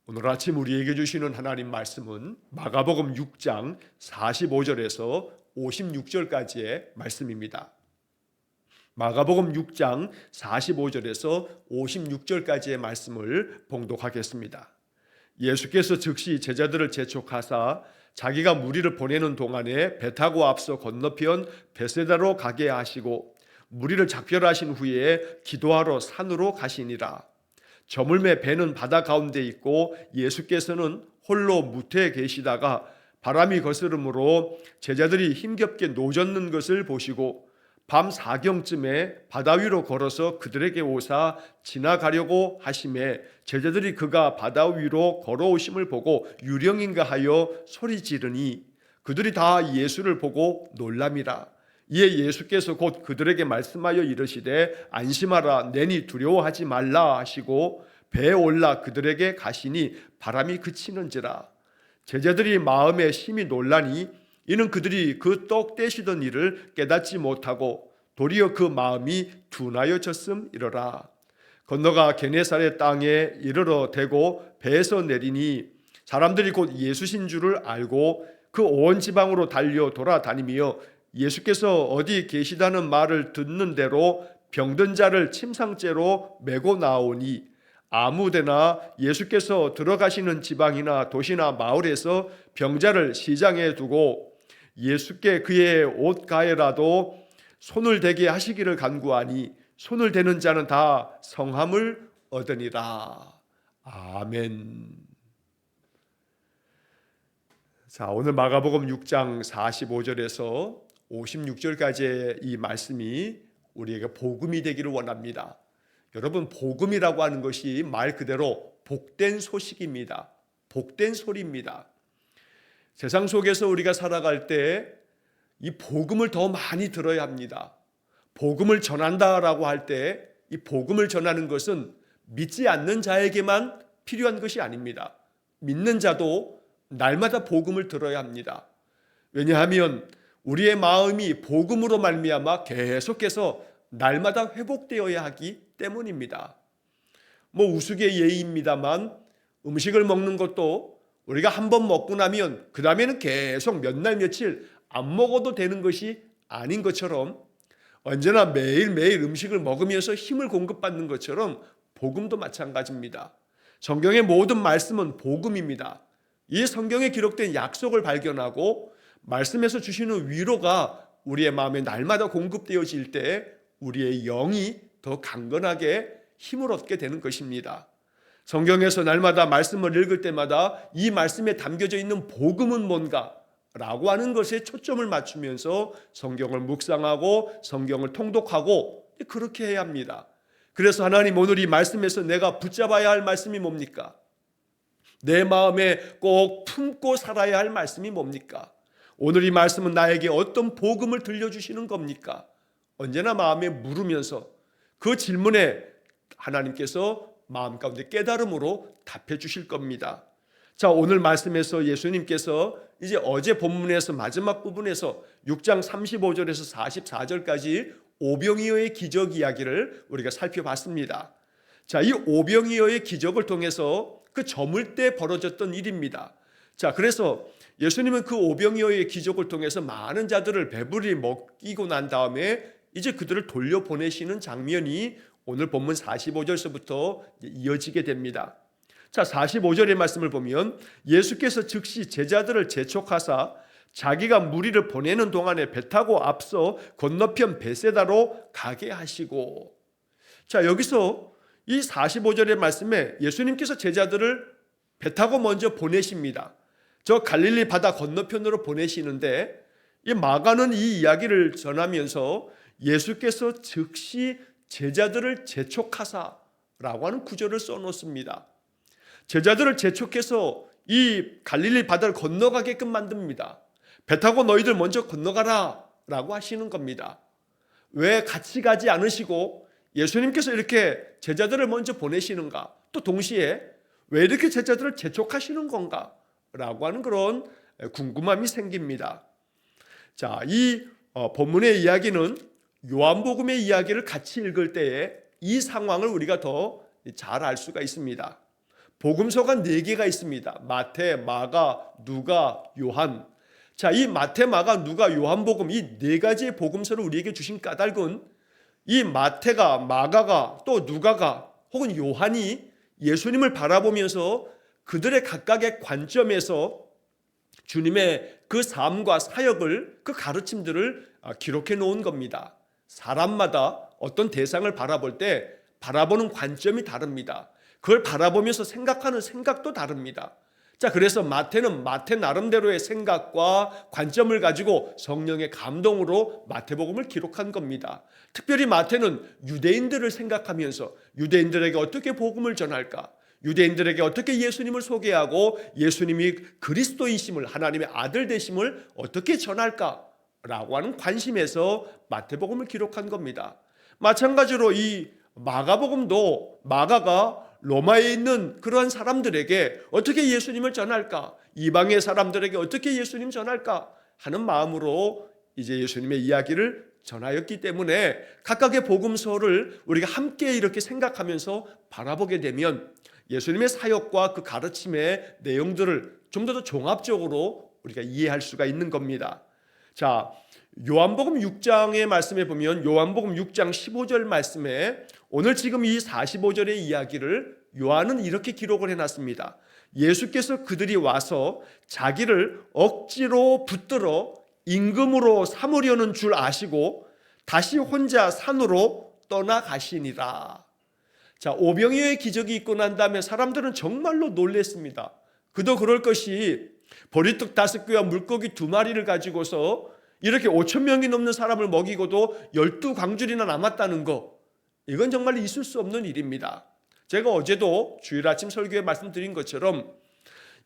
오늘 아침 우리에게 주시는 하나님 말씀은 마가복음 6장 45절에서 56절까지의 말씀입니다. 마가복음 6장 45절에서 56절까지의 말씀을 봉독하겠습니다. 예수께서 즉시 제자들을 재촉하사 자기가 무리를 보내는 동안에 배 타고 앞서 건너편 베세다로 가게 하시고 무리를 작별하신 후에 기도하러 산으로 가시니라. 저물매 배는 바다 가운데 있고 예수께서는 홀로 무태에 계시다가 바람이 거스름으로 제자들이 힘겹게 노젓는 것을 보시고 밤 4경쯤에 바다 위로 걸어서 그들에게 오사 지나가려고 하심에 제자들이 그가 바다 위로 걸어오심을 보고 유령인가 하여 소리 지르니 그들이 다 예수를 보고 놀람이라. 이에 예수께서 곧 그들에게 말씀하여 이르시되 안심하라 내니 두려워하지 말라 하시고 배에 올라 그들에게 가시니 바람이 그치는지라. 제자들이 마음에 심히 놀라니 이는 그들이 그 떡 떼시던 일을 깨닫지 못하고 도리어 그 마음이 둔하여졌음이러라. 건너가 게네사렛 땅에 이르러 대고 배에서 내리니 사람들이 곧 예수신 줄을 알고 그 온 지방으로 달려 돌아다니며 예수께서 어디 계시다는 말을 듣는 대로 병든 자를 침상째로 메고 나오니 아무데나 예수께서 들어가시는 지방이나 도시나 마을에서 병자를 시장에 두고 예수께 그의 옷가에라도 손을 대게 하시기를 간구하니 손을 대는 자는 다 성함을 얻으니라. 아멘. 자, 오늘 마가복음 6장 45절에서 56절까지의 이 말씀이 우리에게 복음이 되기를 원합니다. 여러분, 복음이라고 하는 것이 말 그대로 복된 소식입니다. 복된 소리입니다. 세상 속에서 우리가 살아갈 때 이 복음을 더 많이 들어야 합니다. 복음을 전한다라고 할 때 이 복음을 전하는 것은 믿지 않는 자에게만 필요한 것이 아닙니다. 믿는 자도 날마다 복음을 들어야 합니다. 왜냐하면 우리의 마음이 복음으로 말미암아 계속해서 날마다 회복되어야 하기 때문입니다. 뭐 우스갯예입니다만 음식을 먹는 것도 우리가 한번 먹고 나면 그 다음에는 계속 몇 날 며칠 안 먹어도 되는 것이 아닌 것처럼 언제나 매일매일 음식을 먹으면서 힘을 공급받는 것처럼 복음도 마찬가지입니다. 성경의 모든 말씀은 복음입니다. 이 성경에 기록된 약속을 발견하고 말씀에서 주시는 위로가 우리의 마음에 날마다 공급되어질 때 우리의 영이 더 강건하게 힘을 얻게 되는 것입니다. 성경에서 날마다 말씀을 읽을 때마다 이 말씀에 담겨져 있는 복음은 뭔가 라고 하는 것에 초점을 맞추면서 성경을 묵상하고 성경을 통독하고 그렇게 해야 합니다. 그래서 하나님 오늘 이 말씀에서 내가 붙잡아야 할 말씀이 뭡니까? 내 마음에 꼭 품고 살아야 할 말씀이 뭡니까? 오늘 이 말씀은 나에게 어떤 복음을 들려주시는 겁니까? 언제나 마음에 물으면서 그 질문에 하나님께서 마음 가운데 깨달음으로 답해 주실 겁니다. 자, 오늘 말씀에서 예수님께서 이제 어제 본문에서 마지막 부분에서 6장 35절에서 44절까지 오병이어의 기적 이야기를 우리가 살펴봤습니다. 자, 이 오병이어의 기적을 통해서 그 저물 때 벌어졌던 일입니다. 자, 그래서 예수님은 그 오병이어의 기적을 통해서 많은 자들을 배불리 먹이고 난 다음에 이제 그들을 돌려보내시는 장면이 오늘 본문 45절서부터 이어지게 됩니다. 자, 45절의 말씀을 보면 예수께서 즉시 제자들을 재촉하사 자기가 무리를 보내는 동안에 배 타고 앞서 건너편 베세다로 가게 하시고. 자, 여기서 이 45절의 말씀에 예수님께서 제자들을 배 타고 먼저 보내십니다. 저 갈릴리 바다 건너편으로 보내시는데 이 마가는 이 이야기를 전하면서 예수께서 즉시 제자들을 재촉하사라고 하는 구절을 써놓습니다. 제자들을 재촉해서 이 갈릴리 바다를 건너가게끔 만듭니다. 배 타고 너희들 먼저 건너가라 라고 하시는 겁니다. 왜 같이 가지 않으시고 예수님께서 이렇게 제자들을 먼저 보내시는가? 또 동시에 왜 이렇게 제자들을 재촉하시는 건가? 라고 하는 그런 궁금함이 생깁니다. 자, 이 본문의 이야기는 요한복음의 이야기를 같이 읽을 때에 이 상황을 우리가 더 잘 알 수가 있습니다. 복음서가 4개가 있습니다. 마태, 마가, 누가, 요한. 자, 이 마태, 마가, 누가, 요한복음 이 4가지의 복음서를 우리에게 주신 까닭은 이 마태가, 마가가, 또 누가가 혹은 요한이 예수님을 바라보면서 그들의 각각의 관점에서 주님의 그 삶과 사역을, 그 가르침들을 기록해 놓은 겁니다. 사람마다 어떤 대상을 바라볼 때 바라보는 관점이 다릅니다. 그걸 바라보면서 생각하는 생각도 다릅니다. 자, 그래서 마태는 마태 나름대로의 생각과 관점을 가지고 성령의 감동으로 마태복음을 기록한 겁니다. 특별히 마태는 유대인들을 생각하면서 유대인들에게 어떻게 복음을 전할까? 유대인들에게 어떻게 예수님을 소개하고 예수님이 그리스도이심을, 하나님의 아들 되심을 어떻게 전할까? 라고 하는 관심에서 마태복음을 기록한 겁니다. 마찬가지로 이 마가복음도 마가가 로마에 있는 그러한 사람들에게 어떻게 예수님을 전할까? 이방의 사람들에게 어떻게 예수님 전할까? 하는 마음으로 이제 예수님의 이야기를 전하였기 때문에 각각의 복음서를 우리가 함께 이렇게 생각하면서 바라보게 되면 예수님의 사역과 그 가르침의 내용들을 좀 더 종합적으로 우리가 이해할 수가 있는 겁니다. 자, 요한복음 6장의 말씀에 보면 요한복음 6장 15절 말씀에 오늘 지금 이 45절의 이야기를 요한은 이렇게 기록을 해놨습니다. 예수께서 그들이 와서 자기를 억지로 붙들어 임금으로 삼으려는 줄 아시고 다시 혼자 산으로 떠나가시니라. 자, 오병이어의 기적이 있고 난 다음에 사람들은 정말로 놀랐습니다. 그도 그럴 것이 보리떡 5개와 물고기 2마리를 가지고서 이렇게 5,000명이 넘는 사람을 먹이고도 12광줄이나 남았다는 거, 이건 정말 있을 수 없는 일입니다. 제가 어제도 주일 아침 설교에 말씀드린 것처럼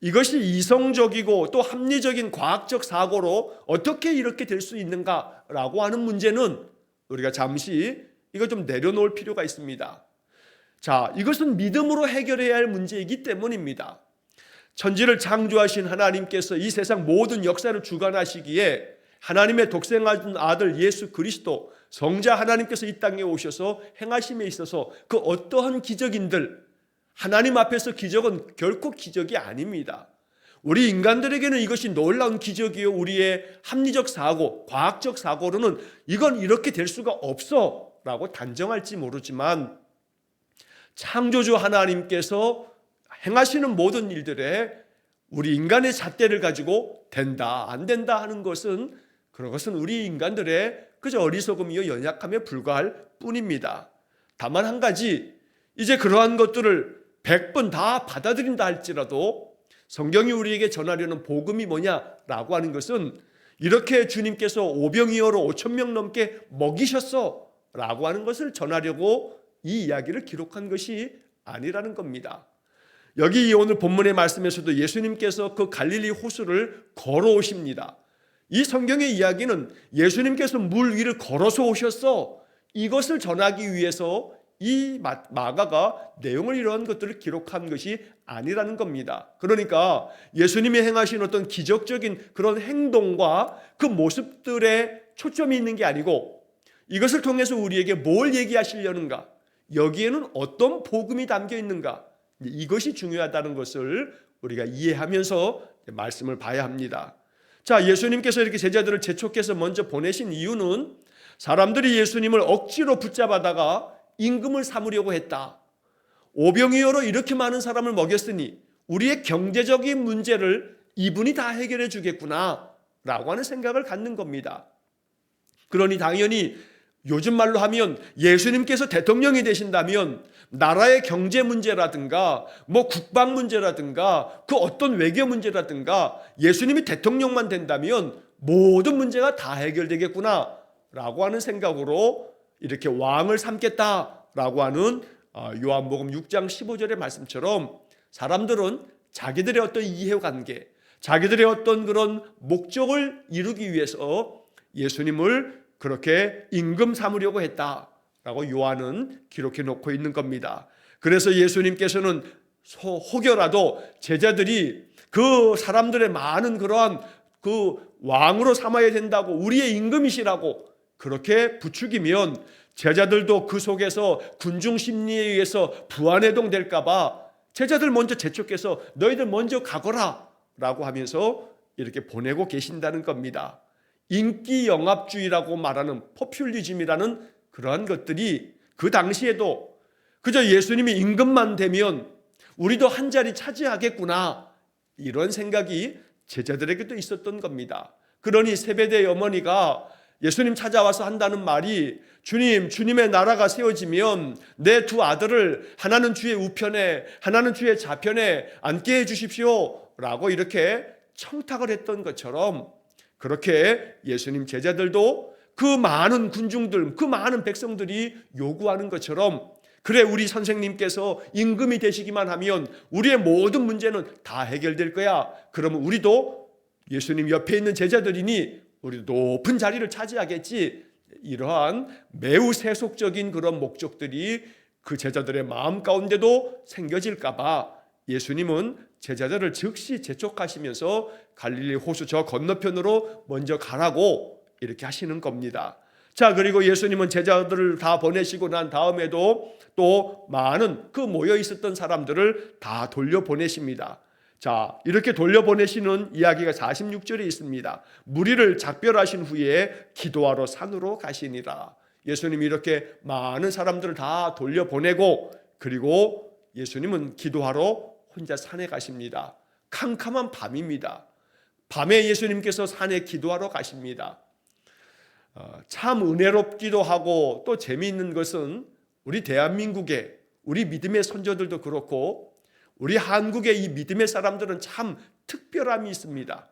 이것이 이성적이고 또 합리적인 과학적 사고로 어떻게 이렇게 될 수 있는가라고 하는 문제는 우리가 잠시 이거 좀 내려놓을 필요가 있습니다. 자, 이것은 믿음으로 해결해야 할 문제이기 때문입니다. 천지를 창조하신 하나님께서 이 세상 모든 역사를 주관하시기에 하나님의 독생하신 아들 예수 그리스도 성자 하나님께서 이 땅에 오셔서 행하심에 있어서 그 어떠한 기적인들, 하나님 앞에서 기적은 결코 기적이 아닙니다. 우리 인간들에게는 이것이 놀라운 기적이요, 우리의 합리적 사고, 과학적 사고로는 이건 이렇게 될 수가 없어 라고 단정할지 모르지만 창조주 하나님께서 행하시는 모든 일들에 우리 인간의 잣대를 가지고 된다 안 된다 하는 것은, 그것은 우리 인간들의 그저 어리석음이요 연약함에 불과할 뿐입니다. 다만 한 가지, 이제 그러한 것들을 100번 다 받아들인다 할지라도 성경이 우리에게 전하려는 복음이 뭐냐라고 하는 것은 이렇게 주님께서 오병이어로 5,000명 넘게 먹이셨어 라고 하는 것을 전하려고 이 이야기를 기록한 것이 아니라는 겁니다. 여기 오늘 본문의 말씀에서도 예수님께서 그 갈릴리 호수를 걸어오십니다. 이 성경의 이야기는 예수님께서 물 위를 걸어서 오셨어, 이것을 전하기 위해서 이 마가가 내용을 이러한 것들을 기록한 것이 아니라는 겁니다. 그러니까 예수님이 행하신 어떤 기적적인 그런 행동과 그 모습들에 초점이 있는 게 아니고 이것을 통해서 우리에게 뭘 얘기하시려는가, 여기에는 어떤 복음이 담겨 있는가, 이것이 중요하다는 것을 우리가 이해하면서 말씀을 봐야 합니다. 자, 예수님께서 이렇게 제자들을 재촉해서 먼저 보내신 이유는 사람들이 예수님을 억지로 붙잡아다가 임금을 삼으려고 했다. 오병이어로 이렇게 많은 사람을 먹였으니 우리의 경제적인 문제를 이분이 다 해결해 주겠구나 라고 하는 생각을 갖는 겁니다. 그러니 당연히 요즘 말로 하면 예수님께서 대통령이 되신다면 나라의 경제 문제라든가 국방 문제라든가 그 어떤 외교 문제라든가 예수님이 대통령만 된다면 모든 문제가 다 해결되겠구나 라고 하는 생각으로 이렇게 왕을 삼겠다라고 하는 요한복음 6장 15절의 말씀처럼 사람들은 자기들의 어떤 이해관계, 자기들의 어떤 그런 목적을 이루기 위해서 예수님을 그렇게 임금 삼으려고 했다라고 요한은 기록해 놓고 있는 겁니다. 그래서 예수님께서는 혹여라도 제자들이 그 사람들의 많은 그러한 그 왕으로 삼아야 된다고, 우리의 임금이시라고 그렇게 부추기면 제자들도 그 속에서 군중 심리에 의해서 부안해동 될까 봐 제자들 먼저 재촉해서 너희들 먼저 가거라 라고 하면서 이렇게 보내고 계신다는 겁니다. 인기 영합주의라고 말하는 포퓰리즘이라는 그러한 것들이 그 당시에도 그저 예수님이 임금만 되면 우리도 한 자리 차지하겠구나, 이런 생각이 제자들에게도 있었던 겁니다. 그러니 세베대의 어머니가 예수님 찾아와서 한다는 말이, 주님, 주님의 나라가 세워지면 내 두 아들을 하나는 주의 우편에 하나는 주의 좌편에 앉게 해 주십시오 라고 이렇게 청탁을 했던 것처럼, 그렇게 예수님 제자들도 그 많은 군중들, 그 많은 백성들이 요구하는 것처럼, 그래 우리 선생님께서 임금이 되시기만 하면 우리의 모든 문제는 다 해결될 거야. 그러면 우리도 예수님 옆에 있는 제자들이니 우리도 높은 자리를 차지하겠지. 이러한 매우 세속적인 그런 목적들이 그 제자들의 마음 가운데도 생겨질까 봐 예수님은 제자들을 즉시 재촉하시면서 갈릴리 호수 저 건너편으로 먼저 가라고 이렇게 하시는 겁니다. 자, 그리고 예수님은 제자들을 다 보내시고 난 다음에도 또 많은 그 모여 있었던 사람들을 다 돌려보내십니다. 자, 이렇게 돌려보내시는 이야기가 46절에 있습니다. 무리를 작별하신 후에 기도하러 산으로 가시니라. 예수님이 이렇게 많은 사람들을 다 돌려보내고, 그리고 예수님은 기도하러 혼자 산에 가십니다. 캄캄한 밤입니다. 밤에 예수님께서 산에 기도하러 가십니다. 참 은혜롭기도 하고 또 재미있는 것은 우리 대한민국의 우리 믿음의 선조들도 그렇고 우리 한국의 이 믿음의 사람들은 참 특별함이 있습니다.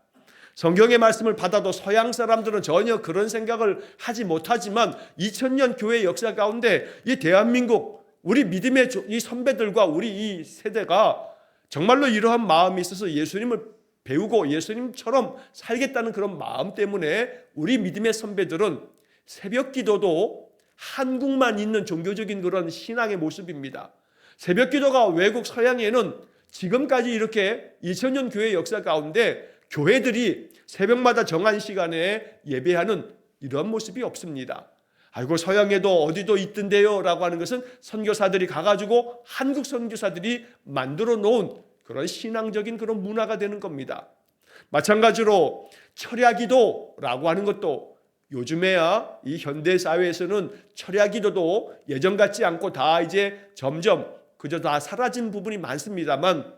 성경의 말씀을 받아도 서양 사람들은 전혀 그런 생각을 하지 못하지만 2000년 교회 역사 가운데 이 대한민국 우리 믿음의 이 선배들과 우리 이 세대가 정말로 이러한 마음이 있어서 예수님을 배우고 예수님처럼 살겠다는 그런 마음 때문에 우리 믿음의 선배들은 새벽 기도도 한국만 있는 종교적인 그런 신앙의 모습입니다. 새벽 기도가 외국 서양에는 지금까지 이렇게 2000년 교회 역사 가운데 교회들이 새벽마다 정한 시간에 예배하는 이런 모습이 없습니다. 아이고 서양에도 어디도 있던데요 라고 하는 것은 선교사들이 가가지고 한국 선교사들이 만들어 놓은 그런 신앙적인 그런 문화가 되는 겁니다. 마찬가지로 철야기도라고 하는 것도 요즘에야 이 현대 사회에서는 철야기도도 예전 같지 않고 다 이제 점점 그저 다 사라진 부분이 많습니다만,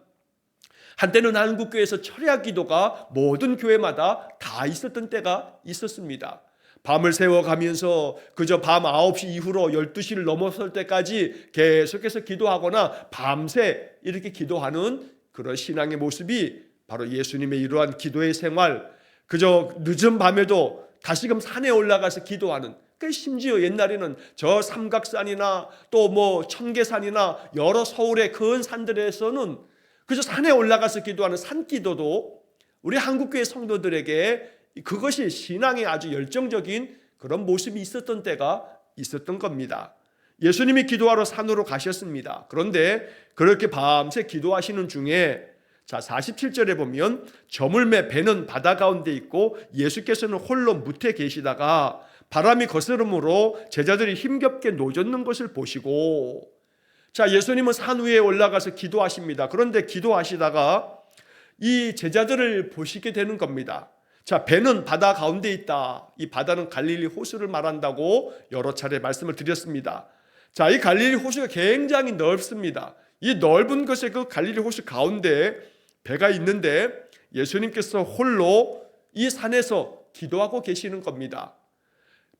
한때는 한국교회에서 철야기도가 모든 교회마다 다 있었던 때가 있었습니다. 밤을 새워가면서 그저 밤 9시 이후로 12시를 넘었을 때까지 계속해서 기도하거나 밤새 이렇게 기도하는 그런 신앙의 모습이 바로 예수님의 이러한 기도의 생활, 그저 늦은 밤에도 다시금 산에 올라가서 기도하는, 심지어 옛날에는 저 삼각산이나 또 뭐 청계산이나 여러 서울의 큰 산들에서는 그저 산에 올라가서 기도하는 산기도도 우리 한국교회 성도들에게 그것이 신앙의 아주 열정적인 그런 모습이 있었던 때가 있었던 겁니다. 예수님이 기도하러 산으로 가셨습니다. 그런데 그렇게 밤새 기도하시는 중에 자 47절에 보면 저물매 배는 바다 가운데 있고 예수께서는 홀로 무태 계시다가 바람이 거스름으로 제자들이 힘겹게 노젓는 것을 보시고, 자 예수님은 산 위에 올라가서 기도하십니다. 그런데 기도하시다가 이 제자들을 보시게 되는 겁니다. 자, 배는 바다 가운데 있다. 이 바다는 갈릴리 호수를 말한다고 여러 차례 말씀을 드렸습니다. 자, 이 갈릴리 호수가 굉장히 넓습니다. 이 넓은 것의 그 갈릴리 호수 가운데 배가 있는데 예수님께서 홀로 이 산에서 기도하고 계시는 겁니다.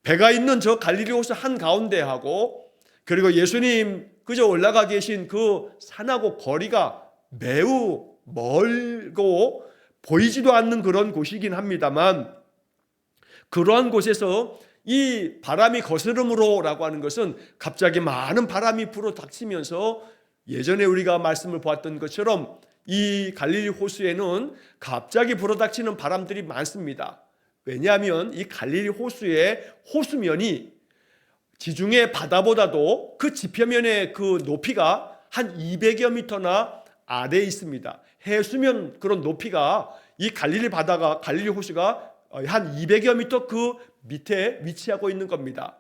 배가 있는 저 갈릴리 호수 한가운데 하고, 그리고 예수님 그저 올라가 계신 그 산하고 거리가 매우 멀고 보이지도 않는 그런 곳이긴 합니다만, 그러한 곳에서 이 바람이 거스름으로 라고 하는 것은 갑자기 많은 바람이 불어 닥치면서 예전에 우리가 말씀을 보았던 것처럼 이 갈릴리 호수에는 갑자기 불어닥치는 바람들이 많습니다. 왜냐하면 이 갈릴리 호수의 호수면이 지중해 바다보다도 그 지표면의 그 높이가 한 200여 미터나 아래에 있습니다. 해수면 그런 높이가 이 갈릴리 바다가 갈릴리 호수가 한 200여 미터 그 밑에 위치하고 있는 겁니다.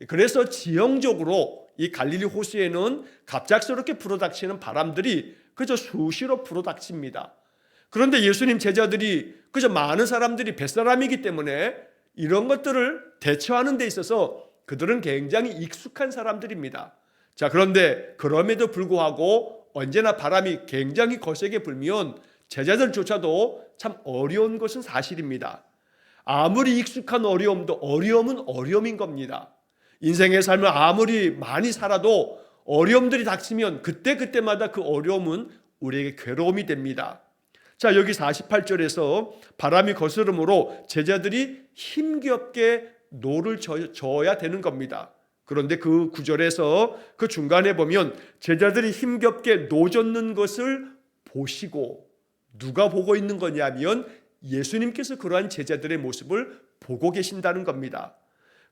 그래서 지형적으로 이 갈릴리 호수에는 갑작스럽게 불어닥치는 바람들이 그저 수시로 불어닥칩니다. 그런데 예수님 제자들이 그저 많은 사람들이 뱃사람이기 때문에 이런 것들을 대처하는 데 있어서 그들은 굉장히 익숙한 사람들입니다. 자, 그런데 그럼에도 불구하고 언제나 바람이 굉장히 거세게 불면 제자들조차도 참 어려운 것은 사실입니다. 아무리 익숙한 어려움도 어려움은 어려움인 겁니다. 인생의 삶을 아무리 많이 살아도 어려움들이 닥치면 그때그때마다 그 어려움은 우리에게 괴로움이 됩니다. 자, 여기 48절에서 바람이 거스름으로 제자들이 힘겹게 노를 저어야 되는 겁니다. 그런데 그 구절에서 그 중간에 보면 제자들이 힘겹게 노젓는 것을 보시고, 누가 보고 있는 거냐면 예수님께서 그러한 제자들의 모습을 보고 계신다는 겁니다.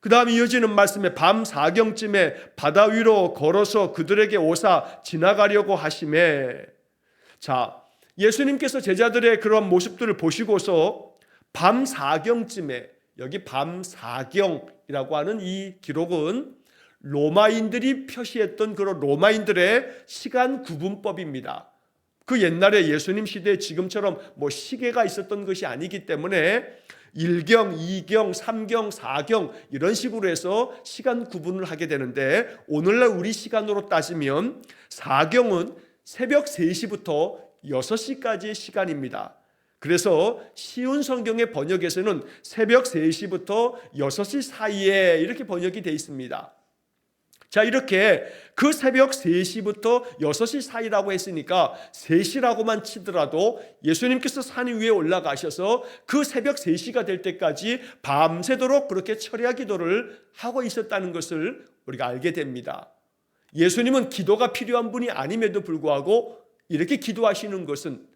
그 다음 이어지는 말씀에 밤 4경쯤에 바다 위로 걸어서 그들에게 오사 지나가려고 하시매. 자, 예수님께서 제자들의 그런 모습들을 보시고서 밤 4경쯤에, 여기 밤 4경이라고 하는 이 기록은 로마인들이 표시했던 그런 로마인들의 시간 구분법입니다. 그 옛날에 예수님 시대에 지금처럼 시계가 있었던 것이 아니기 때문에 1경, 2경, 3경, 4경 이런 식으로 해서 시간 구분을 하게 되는데, 오늘날 우리 시간으로 따지면 4경은 새벽 3시부터 6시까지의 시간입니다. 그래서 쉬운 성경의 번역에서는 새벽 3시부터 6시 사이에 이렇게 번역이 되어 있습니다. 자, 이렇게 그 새벽 3시부터 6시 사이라고 했으니까 3시라고만 치더라도 예수님께서 산 위에 올라가셔서 그 새벽 3시가 될 때까지 밤새도록 그렇게 철야 기도를 하고 있었다는 것을 우리가 알게 됩니다. 예수님은 기도가 필요한 분이 아님에도 불구하고 이렇게 기도하시는 것은,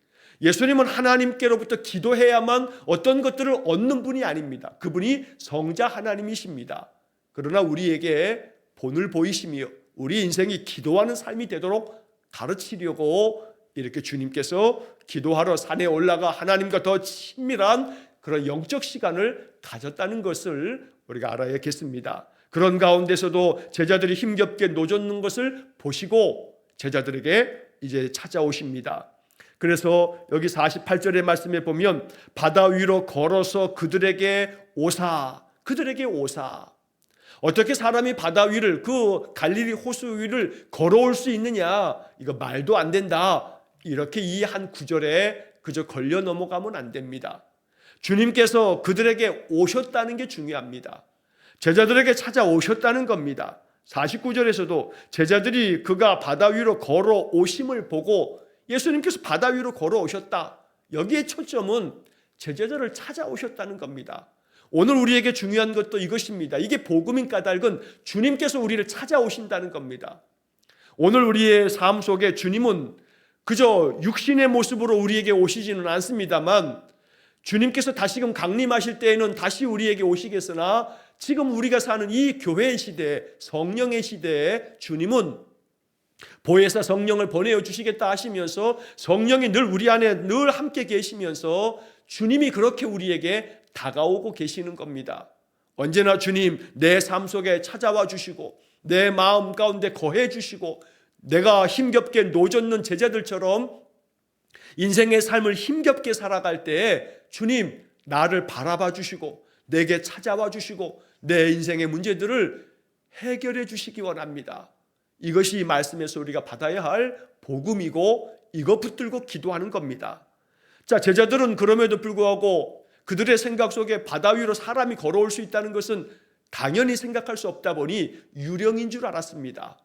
예수님은 하나님께로부터 기도해야만 어떤 것들을 얻는 분이 아닙니다. 그분이 성자 하나님이십니다. 그러나 우리에게 본을 보이시며 우리 인생이 기도하는 삶이 되도록 가르치려고 이렇게 주님께서 기도하러 산에 올라가 하나님과 더 친밀한 그런 영적 시간을 가졌다는 것을 우리가 알아야겠습니다. 그런 가운데서도 제자들이 힘겹게 노젓는 것을 보시고 제자들에게 이제 찾아오십니다. 그래서 여기 48절의 말씀에 보면 바다 위로 걸어서 그들에게 오사, 그들에게 오사. 어떻게 사람이 바다 위를, 그 갈릴리 호수 위를 걸어올 수 있느냐, 이거 말도 안 된다, 이렇게 이 한 구절에 그저 걸려 넘어가면 안 됩니다. 주님께서 그들에게 오셨다는 게 중요합니다. 제자들에게 찾아오셨다는 겁니다. 49절에서도 제자들이 그가 바다 위로 걸어오심을 보고 예수님께서 바다 위로 걸어오셨다, 여기에 초점은 제자들을 찾아오셨다는 겁니다. 오늘 우리에게 중요한 것도 이것입니다. 이게 복음인 까닭은 주님께서 우리를 찾아오신다는 겁니다. 오늘 우리의 삶 속에 주님은 그저 육신의 모습으로 우리에게 오시지는 않습니다만, 주님께서 다시금 강림하실 때에는 다시 우리에게 오시겠으나 지금 우리가 사는 이 교회의 시대에, 성령의 시대에 주님은 보혜사 성령을 보내어 주시겠다 하시면서 성령이 늘 우리 안에 늘 함께 계시면서 주님이 그렇게 우리에게 다가오고 계시는 겁니다. 언제나 주님 내 삶 속에 찾아와 주시고 내 마음 가운데 거해 주시고, 내가 힘겹게 노젓는 제자들처럼 인생의 삶을 힘겹게 살아갈 때에 주님 나를 바라봐 주시고 내게 찾아와 주시고 내 인생의 문제들을 해결해 주시기 원합니다. 이것이 이 말씀에서 우리가 받아야 할 복음이고 이것 붙들고 기도하는 겁니다. 자, 제자들은 그럼에도 불구하고 그들의 생각 속에 바다 위로 사람이 걸어올 수 있다는 것은 당연히 생각할 수 없다 보니 유령인 줄 알았습니다.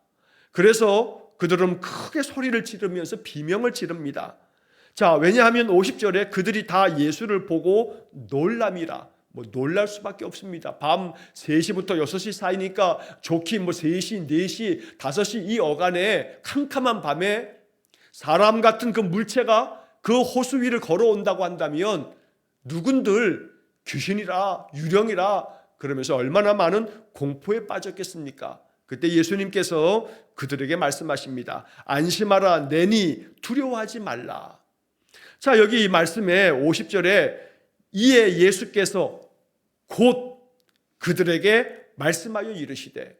그래서 그들은 크게 소리를 지르면서 비명을 지릅니다. 자, 왜냐하면 50절에 그들이 다 예수를 보고 놀람이라, 놀랄 수밖에 없습니다. 밤 3시부터 6시 사이니까 좋기 3시, 4시, 5시 이 어간에 캄캄한 밤에 사람 같은 그 물체가 그 호수 위를 걸어온다고 한다면 누군들 귀신이라 유령이라 그러면서 얼마나 많은 공포에 빠졌겠습니까? 그때 예수님께서 그들에게 말씀하십니다. 안심하라, 내니 두려워하지 말라. 자, 여기 이 말씀에 50절에 이에 예수께서 곧 그들에게 말씀하여 이르시되,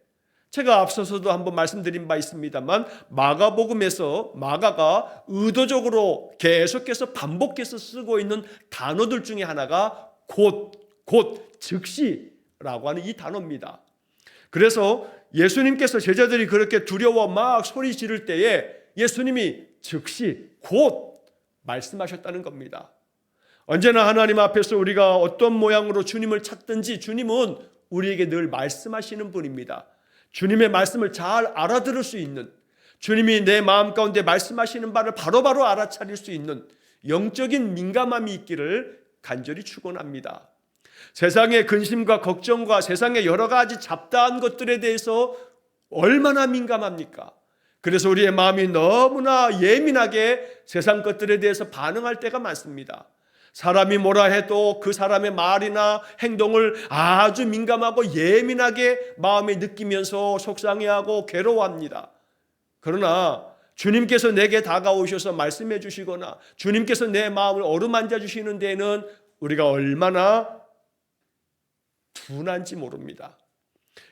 제가 앞서서도 한번 말씀드린 바 있습니다만 마가복음에서 마가가 의도적으로 계속해서 반복해서 쓰고 있는 단어들 중에 하나가 곧, 즉시라고 하는 이 단어입니다. 그래서 예수님께서 제자들이 그렇게 두려워 막 소리 지를 때에 예수님이 즉시 곧 말씀하셨다는 겁니다. 언제나 하나님 앞에서 우리가 어떤 모양으로 주님을 찾든지 주님은 우리에게 늘 말씀하시는 분입니다. 주님의 말씀을 잘 알아들을 수 있는, 주님이 내 마음 가운데 말씀하시는 바를 바로바로 알아차릴 수 있는 영적인 민감함이 있기를 간절히 축원합니다. 세상의 근심과 걱정과 세상의 여러 가지 잡다한 것들에 대해서 얼마나 민감합니까? 그래서 우리의 마음이 너무나 예민하게 세상 것들에 대해서 반응할 때가 많습니다. 사람이 뭐라 해도 그 사람의 말이나 행동을 아주 민감하고 예민하게 마음에 느끼면서 속상해하고 괴로워합니다. 그러나 주님께서 내게 다가오셔서 말씀해 주시거나 주님께서 내 마음을 어루만져 주시는 데에는 우리가 얼마나 둔한지 모릅니다.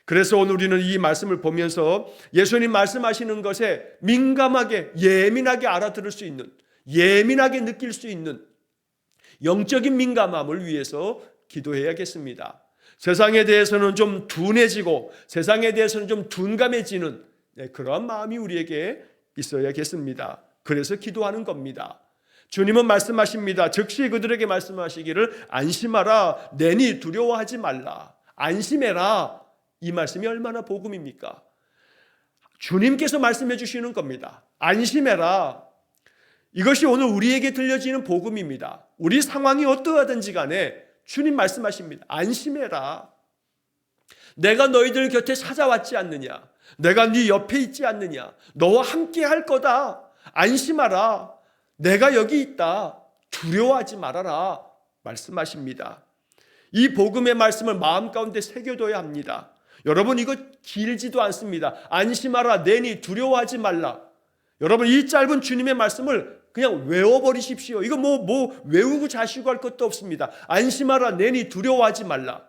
그래서 오늘 우리는 이 말씀을 보면서 예수님 말씀하시는 것에 민감하게 예민하게 알아들을 수 있는, 예민하게 느낄 수 있는 영적인 민감함을 위해서 기도해야겠습니다. 세상에 대해서는 좀 둔해지고 세상에 대해서는 좀 둔감해지는 그러한 마음이 우리에게 있어야겠습니다. 그래서 기도하는 겁니다. 주님은 말씀하십니다. 즉시 그들에게 말씀하시기를 안심하라, 내니 두려워하지 말라. 안심해라. 이 말씀이 얼마나 복음입니까? 주님께서 말씀해 주시는 겁니다. 안심해라. 이것이 오늘 우리에게 들려지는 복음입니다. 우리 상황이 어떠하든지 간에 주님 말씀하십니다. 안심해라. 내가 너희들 곁에 찾아왔지 않느냐? 내가 네 옆에 있지 않느냐? 너와 함께 할 거다. 안심하라. 내가 여기 있다. 두려워하지 말아라. 말씀하십니다. 이 복음의 말씀을 마음 가운데 새겨둬야 합니다. 여러분, 이거 길지도 않습니다. 안심하라, 내니 두려워하지 말라. 여러분, 이 짧은 주님의 말씀을 그냥 외워버리십시오. 이거 뭐 외우고 자시고 할 것도 없습니다. 안심하라, 내니 두려워하지 말라.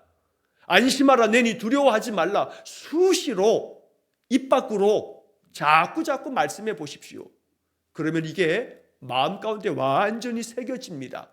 안심하라, 내니 두려워하지 말라. 수시로 입 밖으로 자꾸 말씀해 보십시오. 그러면 이게 마음 가운데 완전히 새겨집니다.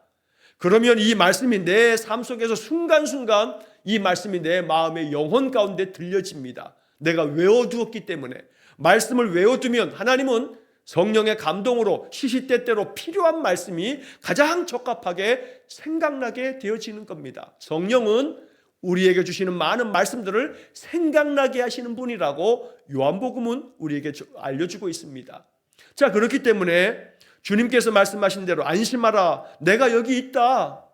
그러면 이 말씀이 내 삶 속에서 순간순간 이 말씀이 내 마음의 영혼 가운데 들려집니다. 내가 외워두었기 때문에. 말씀을 외워두면 하나님은 성령의 감동으로 시시때때로 필요한 말씀이 가장 적합하게 생각나게 되어지는 겁니다. 성령은 우리에게 주시는 많은 말씀들을 생각나게 하시는 분이라고 요한복음은 우리에게 알려주고 있습니다. 자, 그렇기 때문에 주님께서 말씀하신 대로 안심하라, 내가 여기 있다,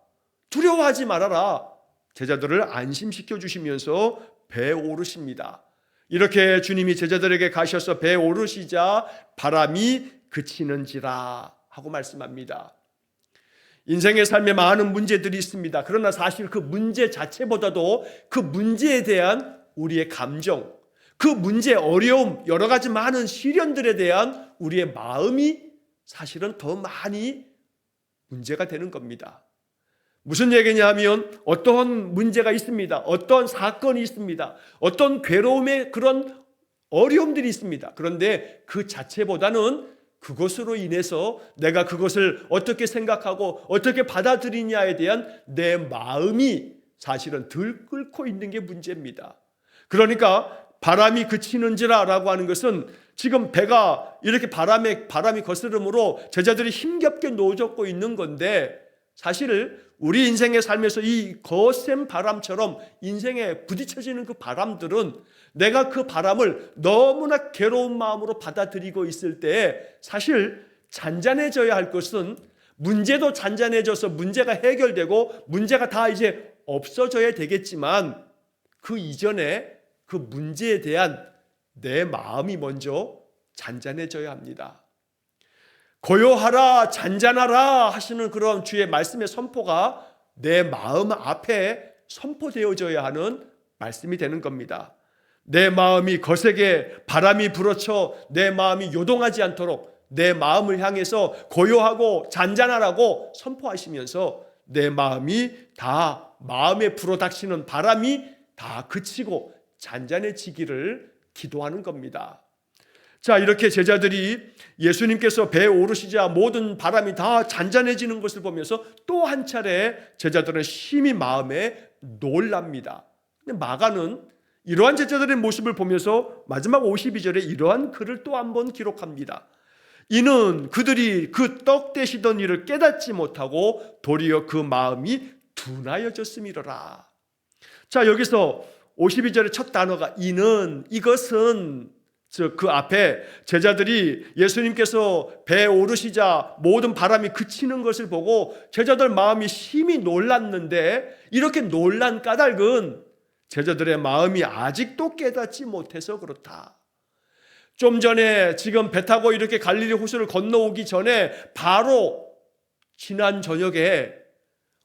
두려워하지 말아라. 제자들을 안심시켜 주시면서 배에 오르십니다. 이렇게 주님이 제자들에게 가셔서 배에 오르시자 바람이 그치는지라 하고 말씀합니다. 인생의 삶에 많은 문제들이 있습니다. 그러나 사실 그 문제 자체보다도 그 문제에 대한 우리의 감정, 그 문제 어려움, 여러 가지 많은 시련들에 대한 우리의 마음이 사실은 더 많이 문제가 되는 겁니다. 무슨 얘기냐 하면 어떤 문제가 있습니다. 어떤 사건이 있습니다. 어떤 괴로움의 그런 어려움들이 있습니다. 그런데 그 자체보다는 그것으로 인해서 내가 그것을 어떻게 생각하고 어떻게 받아들이냐에 대한 내 마음이 사실은 들끓고 있는 게 문제입니다. 그러니까 바람이 그치는지라 라고 하는 것은 지금 배가 이렇게 바람이 거스름으로 제자들이 힘겹게 노젓고 있는 건데 사실 우리 인생의 삶에서 이 거센 바람처럼 인생에 부딪혀지는 그 바람들은 내가 그 바람을 너무나 괴로운 마음으로 받아들이고 있을 때 사실 잔잔해져야 할 것은 문제도 잔잔해져서 문제가 해결되고 문제가 다 이제 없어져야 되겠지만 그 이전에 그 문제에 대한 내 마음이 먼저 잔잔해져야 합니다. 고요하라, 잔잔하라 하시는 그런 주의 말씀의 선포가 내 마음 앞에 선포되어져야 하는 말씀이 되는 겁니다. 내 마음이 거세게 바람이 불어쳐 내 마음이 요동하지 않도록 내 마음을 향해서 고요하고 잔잔하라고 선포하시면서 내 마음이 다 마음에 불어닥치는 바람이 다 그치고 잔잔해지기를 기도하는 겁니다. 자, 이렇게 제자들이 예수님께서 배에 오르시자 모든 바람이 다 잔잔해지는 것을 보면서 또 한 차례 제자들은 심히 마음에 놀랍니다. 근데 마가는 이러한 제자들의 모습을 보면서 마지막 52절에 이러한 글을 또 한 번 기록합니다. 이는 그들이 그 떡 되시던 일을 깨닫지 못하고 도리어 그 마음이 둔하여졌음이로라. 자, 여기서 52절의 첫 단어가 이는, 이것은, 즉 그 앞에 제자들이 예수님께서 배에 오르시자 모든 바람이 그치는 것을 보고 제자들 마음이 심히 놀랐는데, 이렇게 놀란 까닭은 제자들의 마음이 아직도 깨닫지 못해서 그렇다. 좀 전에 지금 배 타고 이렇게 갈릴리 호수를 건너오기 전에 바로 지난 저녁에,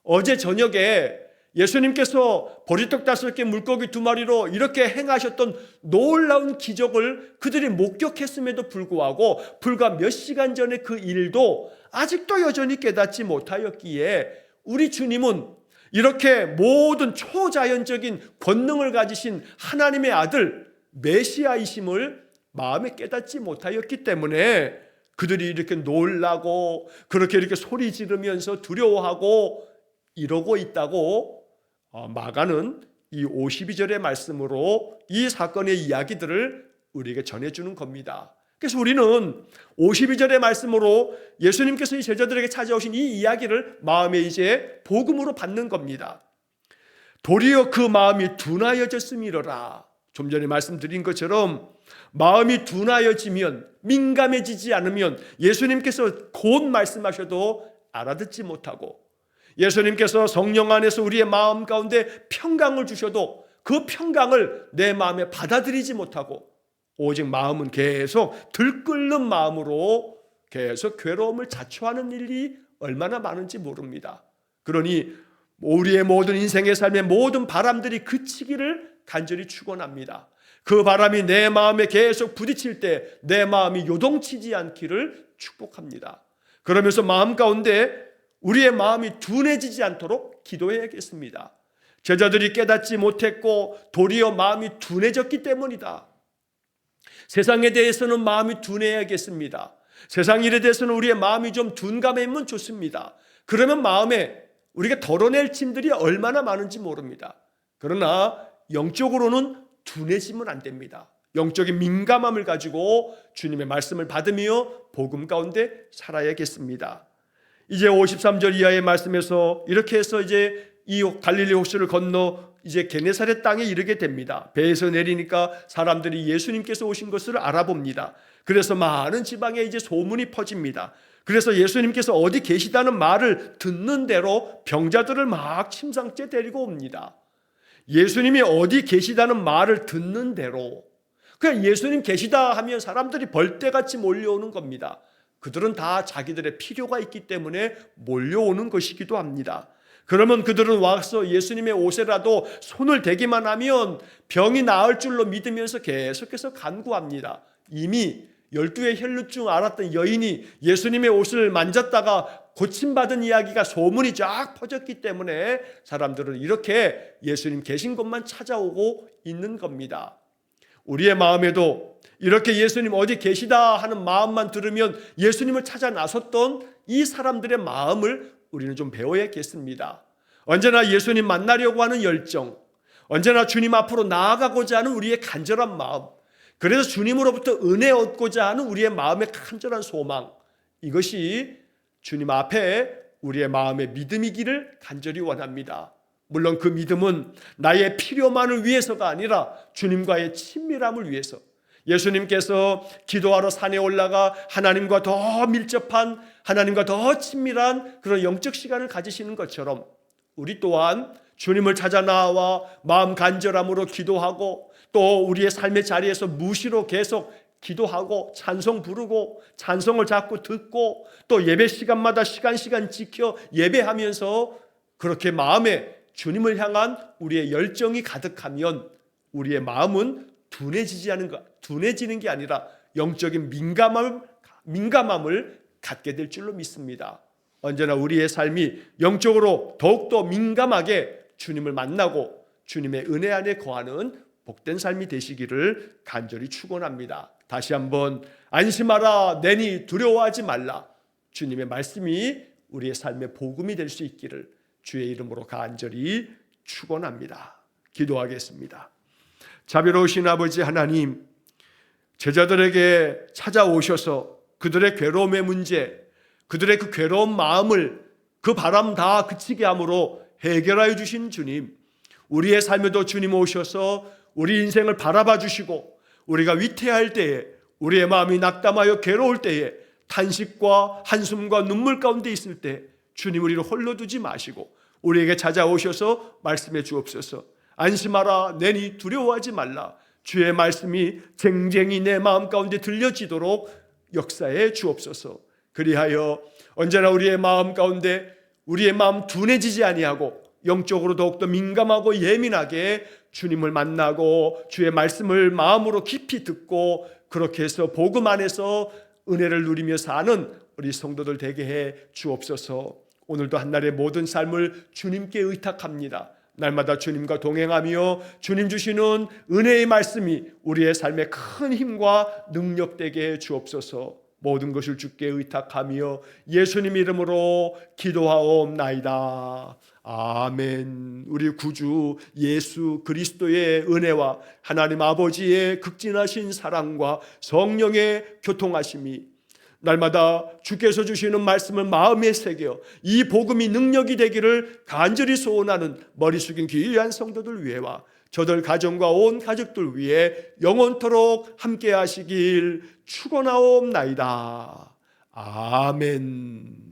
어제 저녁에 예수님께서 보리떡 5개 물고기 2마리로 이렇게 행하셨던 놀라운 기적을 그들이 목격했음에도 불구하고 불과 몇 시간 전에 그 일도 아직도 여전히 깨닫지 못하였기에 우리 주님은 이렇게 모든 초자연적인 권능을 가지신 하나님의 아들 메시아이심을 마음에 깨닫지 못하였기 때문에 그들이 이렇게 놀라고 그렇게 이렇게 소리 지르면서 두려워하고 이러고 있다고 마가는 이 52절의 말씀으로 이 사건의 이야기들을 우리에게 전해주는 겁니다. 그래서 우리는 52절의 말씀으로 예수님께서 이 제자들에게 찾아오신 이 이야기를 마음에 이제 복음으로 받는 겁니다. 도리어 그 마음이 둔하여졌음이로라. 좀 전에 말씀드린 것처럼 마음이 둔하여지면, 민감해지지 않으면 예수님께서 곧 말씀하셔도 알아듣지 못하고, 예수님께서 성령 안에서 우리의 마음 가운데 평강을 주셔도 그 평강을 내 마음에 받아들이지 못하고 오직 마음은 계속 들끓는 마음으로 계속 괴로움을 자초하는 일이 얼마나 많은지 모릅니다. 그러니 우리의 모든 인생의 삶의 모든 바람들이 그치기를 간절히 축원합니다. 그 바람이 내 마음에 계속 부딪힐 때 내 마음이 요동치지 않기를 축복합니다. 그러면서 마음 가운데 우리의 마음이 둔해지지 않도록 기도해야겠습니다. 제자들이 깨닫지 못했고 도리어 마음이 둔해졌기 때문이다. 세상에 대해서는 마음이 둔해야겠습니다. 세상 일에 대해서는 우리의 마음이 좀 둔감하면 좋습니다. 그러면 마음에 우리가 덜어낼 짐들이 얼마나 많은지 모릅니다. 그러나 영적으로는 둔해지면 안 됩니다. 영적인 민감함을 가지고 주님의 말씀을 받으며 복음 가운데 살아야겠습니다. 이제 53절 이하의 말씀에서 이렇게 해서 이제 이 갈릴리 호수를 건너 이제 게네사렛 땅에 이르게 됩니다. 배에서 내리니까 사람들이 예수님께서 오신 것을 알아봅니다. 그래서 많은 지방에 이제 소문이 퍼집니다. 그래서 예수님께서 어디 계시다는 말을 듣는 대로 병자들을 막 침상째 데리고 옵니다. 예수님이 어디 계시다는 말을 듣는 대로, 그냥 예수님 계시다 하면 사람들이 벌떼같이 몰려오는 겁니다. 그들은 다 자기들의 필요가 있기 때문에 몰려오는 것이기도 합니다. 그러면 그들은 와서 예수님의 옷에라도 손을 대기만 하면 병이 나을 줄로 믿으면서 계속해서 간구합니다. 이미 12의 혈루증 앓았던 여인이 예수님의 옷을 만졌다가 고침받은 이야기가 소문이 쫙 퍼졌기 때문에 사람들은 이렇게 예수님 계신 곳만 찾아오고 있는 겁니다. 우리의 마음에도 이렇게 예수님 어디 계시다 하는 마음만 들으면 예수님을 찾아 나섰던 이 사람들의 마음을 우리는 좀 배워야겠습니다. 언제나 예수님 만나려고 하는 열정, 언제나 주님 앞으로 나아가고자 하는 우리의 간절한 마음, 그래서 주님으로부터 은혜 얻고자 하는 우리의 마음의 간절한 소망, 이것이 주님 앞에 우리의 마음의 믿음이기를 간절히 원합니다. 물론 그 믿음은 나의 필요만을 위해서가 아니라 주님과의 친밀함을 위해서, 예수님께서 기도하러 산에 올라가 하나님과 더 밀접한, 하나님과 더 친밀한 그런 영적 시간을 가지시는 것처럼 우리 또한 주님을 찾아 나와 마음 간절함으로 기도하고 또 우리의 삶의 자리에서 무시로 계속 기도하고 찬송 부르고 찬송을 자꾸 듣고 또 예배 시간마다 시간 지켜 예배하면서 그렇게 마음에 주님을 향한 우리의 열정이 가득하면 우리의 마음은 둔해지는 게 아니라 영적인 민감함을 갖게 될 줄로 믿습니다. 언제나 우리의 삶이 영적으로 더욱더 민감하게 주님을 만나고 주님의 은혜 안에 거하는 복된 삶이 되시기를 간절히 축원합니다. 다시 한번 안심하라 내니 두려워하지 말라. 주님의 말씀이 우리의 삶의 복음이 될 수 있기를 주의 이름으로 간절히 축원합니다. 기도하겠습니다. 자비로우신 아버지 하나님, 제자들에게 찾아오셔서 그들의 괴로움의 문제, 그들의 그 괴로운 마음을 그 바람 다 그치게 함으로 해결하여 주신 주님, 우리의 삶에도 주님 오셔서 우리 인생을 바라봐 주시고 우리가 위태할 때에, 우리의 마음이 낙담하여 괴로울 때에, 탄식과 한숨과 눈물 가운데 있을 때 주님 우리를 홀로 두지 마시고 우리에게 찾아오셔서 말씀해 주옵소서. 안심하라 내니 두려워하지 말라. 주의 말씀이 쟁쟁이 내 마음 가운데 들려지도록 역사해 주옵소서. 그리하여 언제나 우리의 마음 가운데 우리의 마음 둔해지지 아니하고 영적으로 더욱더 민감하고 예민하게 주님을 만나고 주의 말씀을 마음으로 깊이 듣고 그렇게 해서 복음 안에서 은혜를 누리며 사는 우리 성도들 되게 해 주옵소서. 오늘도 한날의 모든 삶을 주님께 의탁합니다. 날마다 주님과 동행하며 주님 주시는 은혜의 말씀이 우리의 삶에 큰 힘과 능력 되게 해 주옵소서. 모든 것을 주께 의탁하며 예수님 이름으로 기도하옵나이다. 아멘. 우리 구주 예수 그리스도의 은혜와 하나님 아버지의 극진하신 사랑과 성령의 교통하심이 날마다 주께서 주시는 말씀을 마음에 새겨 이 복음이 능력이 되기를 간절히 소원하는 머리 숙인 귀한 성도들 위해와 저들 가정과 온 가족들 위해 영원토록 함께 하시길 축원하옵나이다. 아멘.